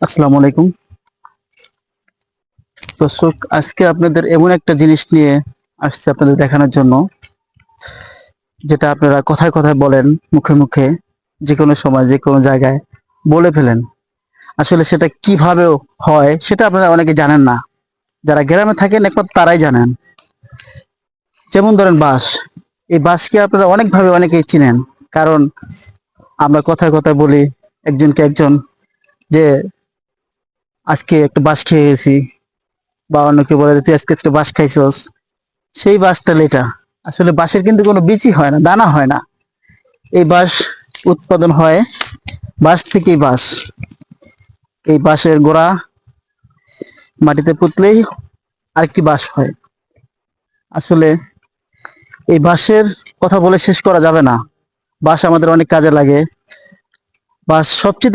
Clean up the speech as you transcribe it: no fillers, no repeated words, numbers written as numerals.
আসসালামু আলাইকুম দর্শক, আজকে আপনাদের এমন একটা জিনিস নিয়ে আসছে আপনাদের দেখানোর জন্য, যেটা আপনারা কথায় কথায় বলেন, মুখে মুখে, যে কোনো সময় যে কোনো জায়গায় বলে ফেলেন। আসলে সেটা কিভাবে হয় সেটা আপনারা অনেকে জানেন না। যারা গ্রামে থাকেন একমাত্র তারাই জানেন। যেমন ধরেন বাঁশ। এই বাঁশকে আপনারা অনেকভাবে অনেকেই চিনেন, কারণ আমরা কথায় কথায় বলি একজনকে একজন, যে আজকে একটু বাঁশ খেয়ে গেছি, বা অন্যকে বলে যে তুই আজকে একটু বাঁশ খাইছস। সেই বাঁশটা লেটা। আসলে বাঁশের কিন্তু কোনো বীজই হয় না, দানা হয় না। এই বাঁশ উৎপাদন হয় বাঁশ থেকেই বাঁশ। এই বাঁশের গোড়া মাটিতে পুঁতলেই আরেকটি বাঁশ হয়। আসলে এই বাঁশের কথা বলে শেষ করা যাবে না। বাঁশ আমাদের অনেক কাজে লাগে। বাঁশ সবচেয়ে